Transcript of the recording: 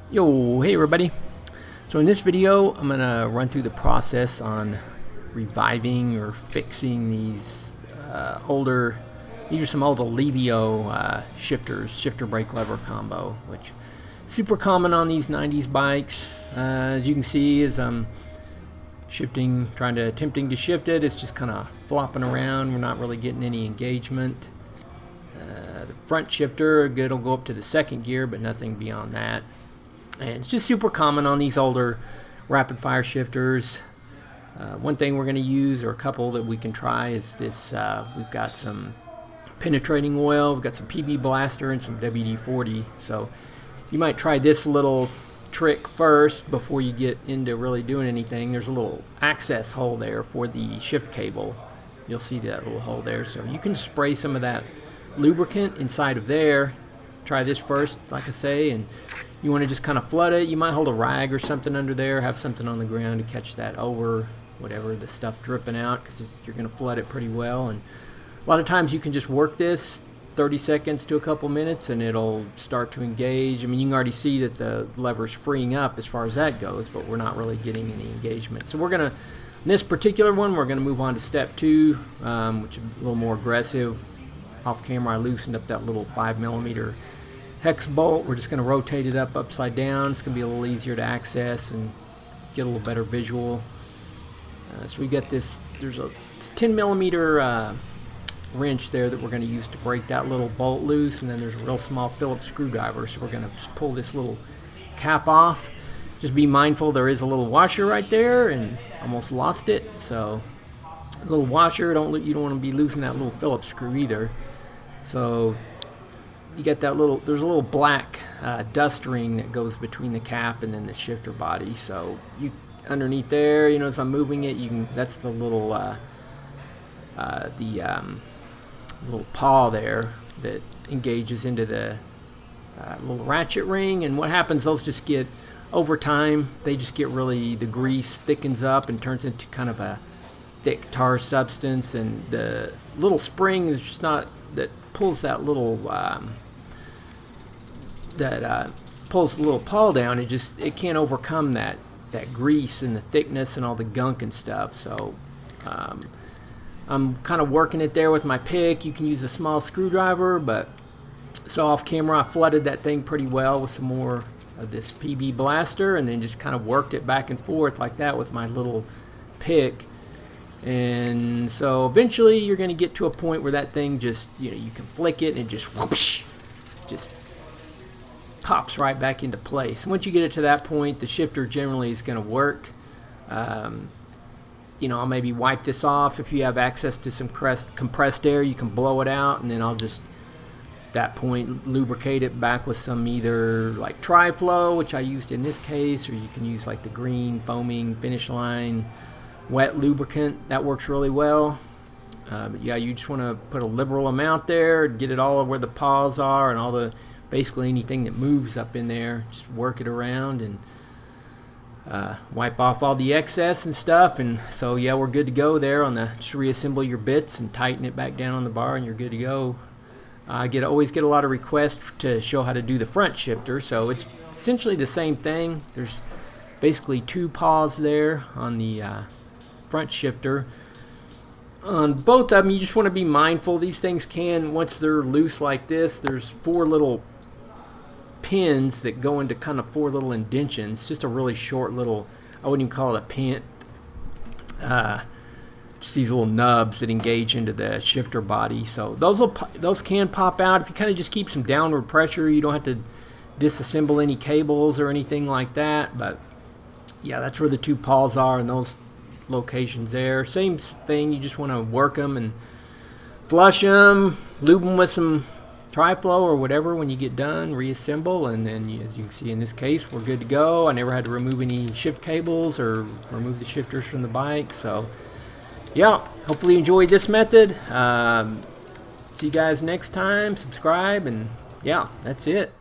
Yo, hey everybody. So in this video, I'm going to run through the process on reviving or fixing these these are some old Alivio shifter brake lever combo, which is super common on these 90s bikes. As you can see, as I'm attempting to shift it, it's just kind of flopping around. We're not really getting any engagement. The front shifter, it'll go up to the second gear, but nothing beyond that. And it's just super common on these older rapid fire shifters. One thing we're going to use, or a couple that we can try, is this. We've got some penetrating oil, we've got some PB Blaster, and some WD-40. So you might try this little trick first before you get into really doing anything. There's a little access hole there for the shift cable. You'll see that little hole there. So you can spray some of that lubricant inside of there. Try this first, like I say, and you want to just kind of flood it. You might hold a rag or something under there, have something on the ground to catch that over whatever the stuff dripping out, because you're going to flood it pretty well. And a lot of times you can just work this 30 seconds to a couple minutes and it'll start to engage. I mean, you can already see that the lever's freeing up as far as that goes, but we're not really getting any engagement. So we're going to, in this particular one, we're going to move on to step 2, which is a little more aggressive. Off camera, I loosened up that little 5mm hex bolt. We're just going to rotate it upside down. It's going to be a little easier to access and get a little better visual. So we got this, there's a 10mm wrench there that we're going to use to break that little bolt loose, and then there's a real small Phillips screwdriver, so we're going to just pull this little cap off. Just be mindful there is a little washer right there, and almost lost it. So a little washer, you don't want to be losing that little Phillips screw either. So you get that little, there's a little black dust ring that goes between the cap and then the shifter body. So you underneath there, you know, as I'm moving it, you can, that's the little little paw there that engages into the little ratchet ring. And what happens, those just get, over time, they just get really, the grease thickens up and turns into kind of a thick tar substance, and the little spring is just not, that pulls that little pulls the little pawl down. It can't overcome that grease and the thickness and all the gunk and stuff. So I'm kind of working it there with my pick. You can use a small screwdriver, but so off camera I flooded that thing pretty well with some more of this PB Blaster, and then just kind of worked it back and forth like that with my little pick. And so eventually you're going to get to a point where that thing just, you know, you can flick it and it just whoosh, just pops right back into place. Once you get it to that point, the shifter generally is going to work. You know, I'll maybe wipe this off. If you have access to some compressed air, you can blow it out, and then I'll just, at that point, lubricate it back with some either like Tri-Flow, which I used in this case, or you can use like the green foaming Finish Line wet lubricant. That works really well. But yeah, you just want to put a liberal amount there, get it all where the paws are and all the, basically anything that moves up in there. Just work it around and wipe off all the excess and stuff. And so yeah, we're good to go there on the, just reassemble your bits and tighten it back down on the bar and you're good to go. I always get a lot of requests to show how to do the front shifter, so it's essentially the same thing. There's basically 2 paws there on the front shifter. On both of them, you just want to be mindful. These things can, once they're loose like this, there's 4 little pins that go into kind of 4 little indentions. Just a really short little, I wouldn't even call it a pin. Just these little nubs that engage into the shifter body. So those can pop out if you kind of just keep some downward pressure. You don't have to disassemble any cables or anything like that. But yeah, that's where the 2 paws are, and those locations there. Same thing, you just want to work them and flush them, lube them with some Tri-Flow or whatever when you get done, reassemble, and then as you can see in this case, we're good to go. I never had to remove any shift cables or remove the shifters from the bike. So yeah, hopefully you enjoyed this method. See you guys next time. Subscribe, and yeah, that's it.